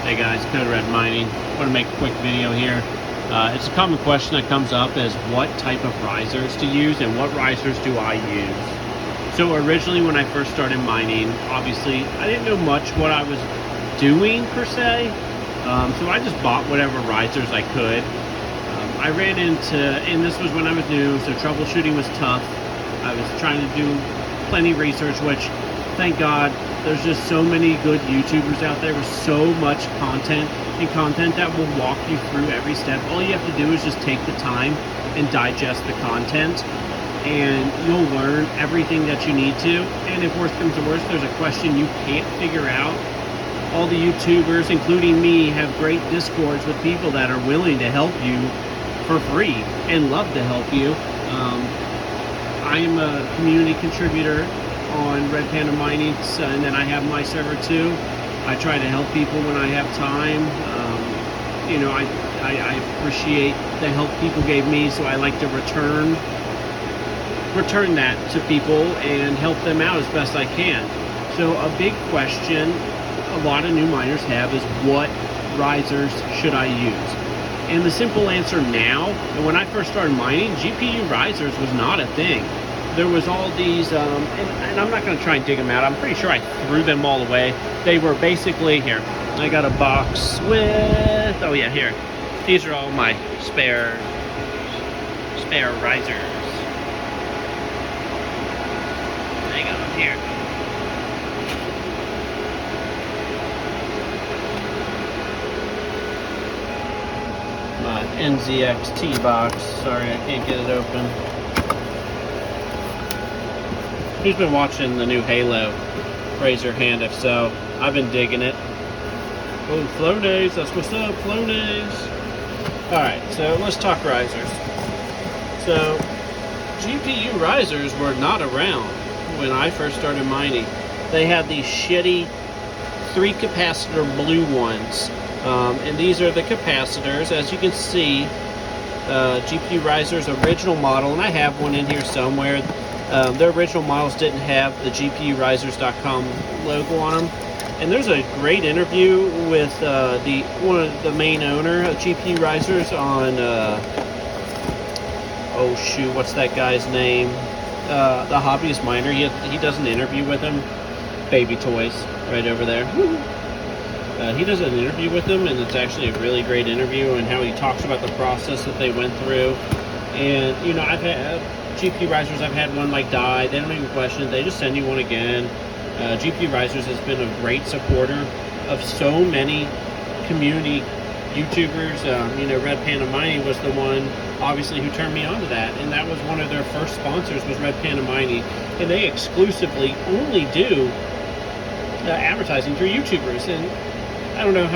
Hey guys, Code Red Mining. I want to make a quick video here. It's a common question that comes up is what type of risers to use and what risers do I use. So originally when I first started mining, obviously I didn't know much what I was doing per se. So I just bought whatever risers I could. I ran into, and this was when I was new, so troubleshooting was tough. I was trying to do plenty of research, which thank God there's just so many good YouTubers out there with so much content and content that will walk you through every step. All you have to do is just take the time and digest the content, and you'll learn everything that you need to. And if worse comes to worse, there's a question you can't figure out, all the YouTubers, including me, have great discords with people that are willing to help you for free and love to help you. I am a community contributor on Red Panda Mining, and then I have my server too. I try to help people when I have time. You know, I appreciate the help people gave me, so I like to return that to people and help them out as best I can. So a big question a lot of new miners have is what risers should I use? And the simple answer now, and when I first started mining, GPU risers was not a thing. There was all these, and I'm not going to try and dig them out. I'm pretty sure I threw them all away. They were basically, here, I got a box with, oh yeah, here. These are all my spare risers. Hang on, here. My NZXT box. Sorry, I can't get it open. Who's been watching the new Halo? Raise your hand if so. I've been digging it. Oh, flow days, that's what's up, flow days. Alright, so let's talk risers. So, GPU risers were not around when I first started mining. They had these shitty 3 capacitor blue ones. And these are the capacitors. As you can see, GPU risers original model, and I have one in here somewhere. Their original models didn't have the GPUrisers.com logo on them. And there's a great interview with one of the main owner of GPU risers on, oh shoot, what's that guy's name? The Hobbyist Miner. He does an interview with him. Baby Toys, right over there. He does an interview with them, and it's actually a really great interview, and how he talks about the process that they went through. And, you know, I've had GPU risers, I've had one like die, they don't even question it, they just send you one again. GPU risers has been a great supporter of so many community YouTubers. You know, Red Panda Mining was the one, obviously, who turned me on to that, and that was one of their first sponsors, was Red Panda Mining, and they exclusively only do advertising through YouTubers. And I don't know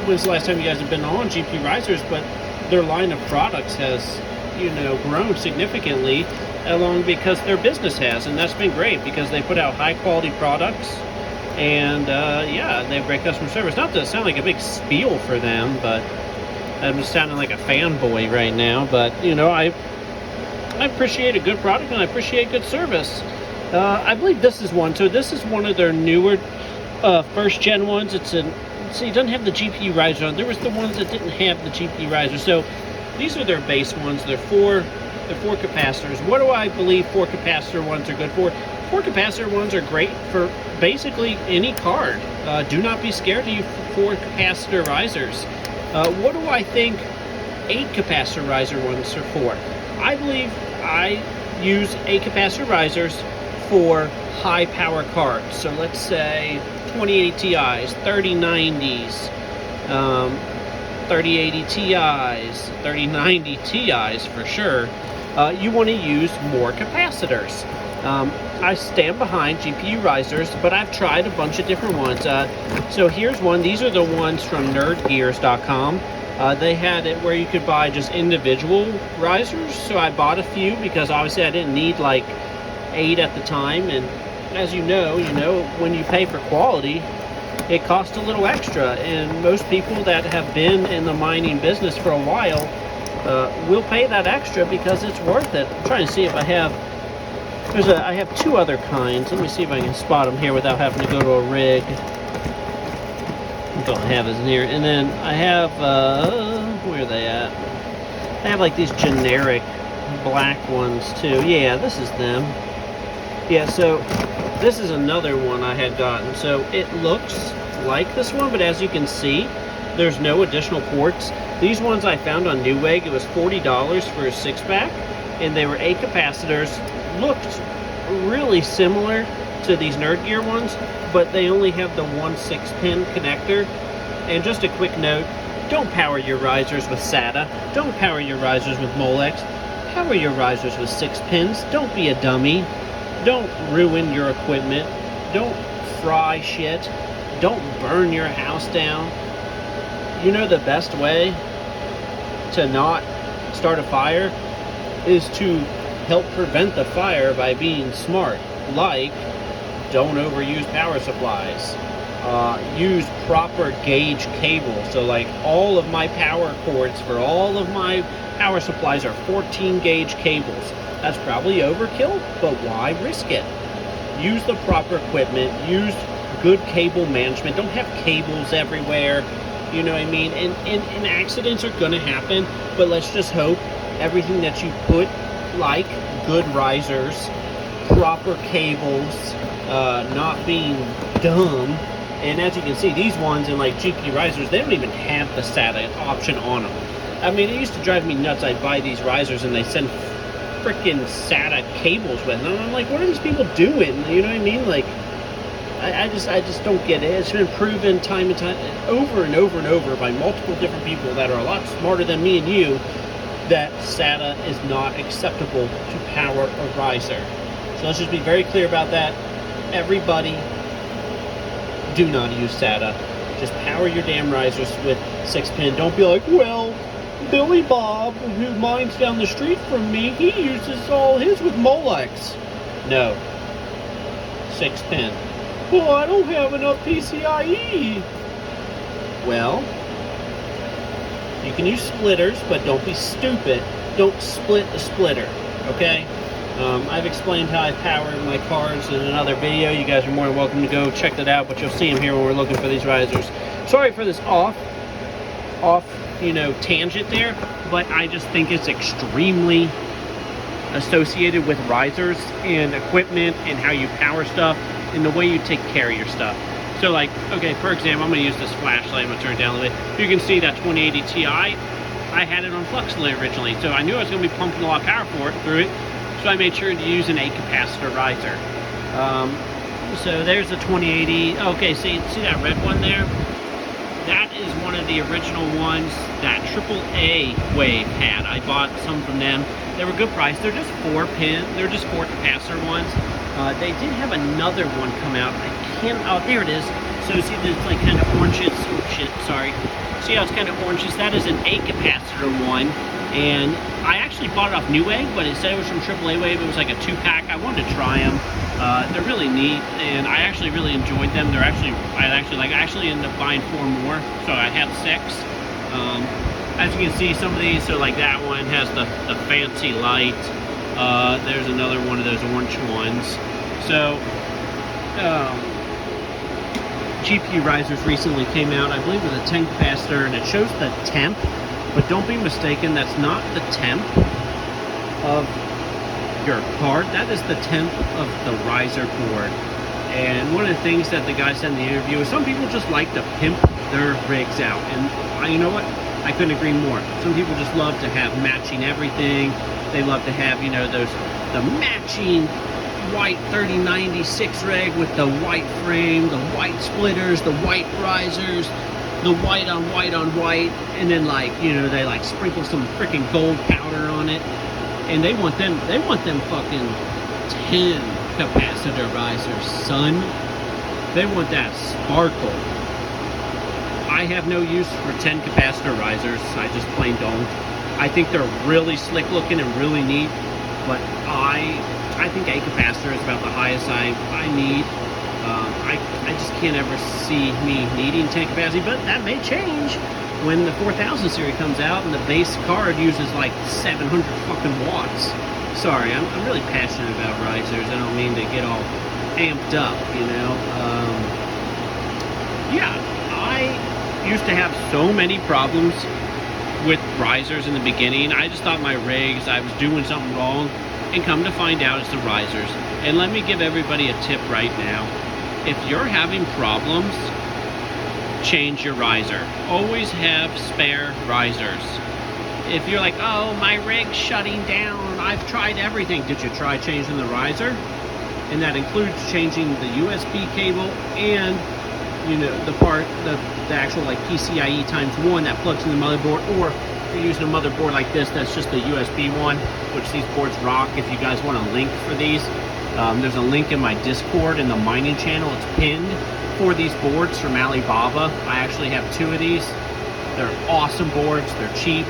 when's the last time you guys have been on GPU risers, but their line of products has, you know, grown significantly along because their business has, and that's been great because they put out high quality products, and yeah, they have great customer service. Not to sound like a big spiel for them, but I'm just sounding like a fanboy right now, but you know, I appreciate a good product and I appreciate good service. I believe this is one, so this is one of their newer first gen ones. So it doesn't have the GPU riser on. There was the ones that didn't have the GPU riser. So these are their base ones. They're four capacitors. What do I believe 4 capacitor ones are good for? 4 capacitor ones are great for basically any card. Do not be scared to use 4 capacitor risers. What do I think 8 capacitor riser ones are for? I believe I use 8 capacitor risers for high power cards. So let's say 2080 Ti's, 3090s, 3080 Ti's, 3090 Ti's for sure. You want to use more capacitors. I stand behind GPU risers, but I've tried a bunch of different ones. So here's one. These are the ones from nerdgears.com. They had it where you could buy just individual risers, so I bought a few because obviously I didn't need like 8 at the time, and as you know, when you pay for quality, it costs a little extra, and most people that have been in the mining business for a while will pay that extra because it's worth it. I'm trying to see if I have, I have 2 other kinds. Let me see if I can spot them here without having to go to a rig. That's all I have is in here. And then I have, where are they at? I have like these generic black ones too. Yeah, this is them. Yeah, so this is another one I had gotten. So it looks like this one, but as you can see, there's no additional ports. These ones I found on Newegg, it was $40 for a 6-pack, and they were 8 capacitors. Looked really similar to these Nerd Gear ones, but they only have the 1 6-pin connector. And just a quick note, don't power your risers with SATA. Don't power your risers with Molex. Power your risers with 6 pins. Don't be a dummy. Don't ruin your equipment. Don't fry shit. Don't burn your house down. You know the best way to not start a fire is to help prevent the fire by being smart. Like, don't overuse power supplies. Use proper gauge cable. So like all of my power cords for all of my power supplies are 14 gauge cables. That's probably overkill, but why risk it? Use the proper equipment. Use good cable management. Don't have cables everywhere. You know what I mean? And accidents are going to happen, but let's just hope everything that you put, like good risers, proper cables, not being dumb. And as you can see, these ones in like GP risers, they don't even have the SATA option on them. I mean, it used to drive me nuts. I'd buy these risers and they send freaking SATA cables with them. And I'm like, what are these people doing? You know what I mean? Like, I just don't get it. It's been proven time and time, over and over and over by multiple different people that are a lot smarter than me and you, that SATA is not acceptable to power a riser. So let's just be very clear about that. Everybody, do not use SATA. Just power your damn risers with 6-pin. Don't be like, well, Billy Bob, who mine's down the street from me, he uses all his with Molex. No. 6-pin. Well, I don't have enough PCIe. Well, you can use splitters, but don't be stupid. Don't split the splitter, okay? I've explained how I power my cars in another video. You guys are more than welcome to go check that out, but you'll see them here when we're looking for these risers. Sorry for this off, you know, tangent there, but I just think it's extremely associated with risers and equipment and how you power stuff and the way you take care of your stuff. So like, okay, for example, I'm going to use this flashlight. I'm going to turn it down a little bit. You can see that 2080 Ti, I had it on Flux originally, so I knew I was going to be pumping a lot of power through it. So I made sure to use an 8 capacitor riser. So there's the 2080. Okay, see that red one there? That is one of the original ones that AAA Wave had. I bought some from them. They were good price. They're just 4-pin. They're just 4 capacitor ones. They did have another one come out. I can't. Oh, there it is. So see, it's like kind of oranges. Oh shit, sorry. See how it's kind of oranges? That is an 8 capacitor one. And I actually bought it off Newegg, but it said it was from AAA Wave. It was like a 2-pack. I wanted to try them. They're really neat, and I actually really enjoyed them. I actually ended up buying 4 more, so I have 6. As you can see, some of these, so like that one has the fancy light. There's another one of those orange ones. So, GPU risers recently came out, I believe with a 10 capacitor, and it shows the temp. But don't be mistaken, that's not the temp of your card. That is the temp of the riser board. And one of the things that the guy said in the interview is some people just like to pimp their rigs out. And you know what? I couldn't agree more. Some people just love to have matching everything. They love to have, you know, the matching white 3096 rig with the white frame, the white splitters, the white risers, the white on white on white, and then like, you know, they like sprinkle some freaking gold powder on it, and they want them fucking 10 capacitor risers, son. They want that sparkle. I have no use for 10 capacitor risers. I just plain don't. I think they're really slick looking and really neat, but I think 8 capacitor is about the highest I need. I just can't ever see me needing 10 capacity, but that may change when the 4000 series comes out and the base card uses like 700 fucking watts. Sorry, I'm really passionate about risers. I don't mean to get all amped up, you know. Yeah, used to have so many problems with risers in the beginning. I just thought my rigs, I was doing something wrong, and come to find out it's the risers. And let me give everybody a tip right now. If you're having problems, change your riser. Always have spare risers. If you're like, oh, my rig's shutting down, I've tried everything. Did you try changing the riser? And that includes changing the USB cable and, you know, the actual like PCIe ×1 that plugs in the motherboard, or if you're using a motherboard like this, that's just the USB one, which these boards rock. If you guys want a link for these, there's a link in my Discord in the mining channel. It's pinned for these boards from Alibaba. I actually have 2 of these. They're awesome boards. They're cheap,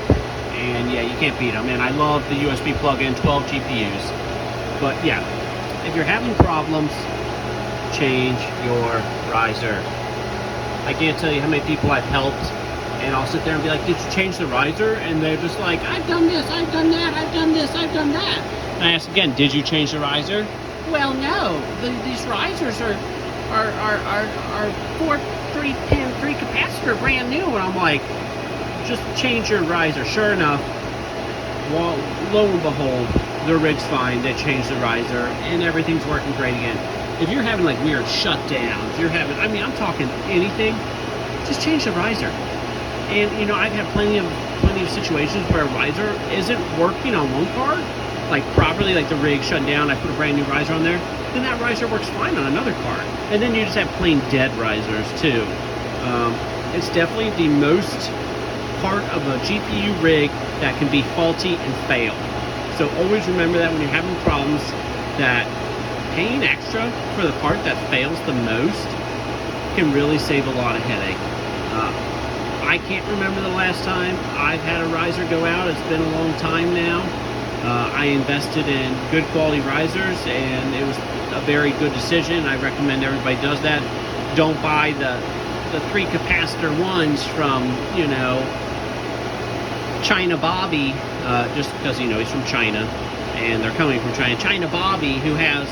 and yeah, you can't beat them. And I love the USB plug-in, 12 GPUs. But yeah, if you're having problems, change your riser. I can't tell you how many people I've helped, and I'll sit there and be like, did you change the riser? And they're just like, I've done this, I've done that, I've done this, I've done that. And I ask again, did you change the riser? Well, no. These risers are 3-pin 3 capacitor, brand new. And I'm like, just change your riser. Sure enough, well, lo and behold, the rig's fine. They changed the riser, and everything's working great again. If you're having like weird shutdowns, you're having, I mean, I'm talking anything, just change the riser. And you know, I've had plenty of situations where a riser isn't working on one card, like properly, like the rig shut down, I put a brand new riser on there, then that riser works fine on another card. And then you just have plain dead risers too. It's definitely the most part of a GPU rig that can be faulty and fail. So always remember that when you're having problems, that paying extra for the part that fails the most can really save a lot of headache. I can't remember the last time I've had a riser go out. It's been a long time now. I invested in good quality risers, and it was a very good decision. I recommend everybody does that. Don't buy the 3 capacitor ones from, you know, China Bobby, just because, you know, he's from China and they're coming from China. China Bobby, who has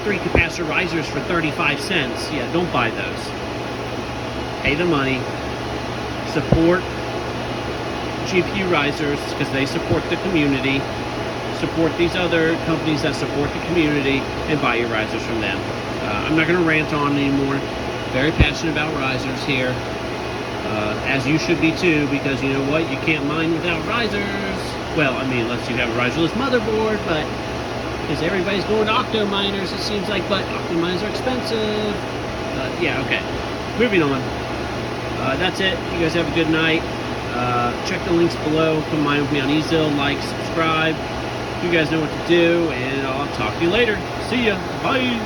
3 capacitor risers for 35 cents. Yeah, don't buy those. Pay the money. Support GPU risers because they support the community. Support these other companies that support the community, and buy your risers from them. I'm not going to rant on anymore. Very passionate about risers here, as you should be too, because you know what? You can't mine without risers. Well, I mean, unless you have a riserless motherboard, but because everybody's going to octo miners, it seems like, but octo miners are expensive. Yeah, okay. Moving on. That's it. You guys have a good night. Check the links below. Come mine with me on Ezil. Like, subscribe. You guys know what to do, and I'll talk to you later. See ya. Bye.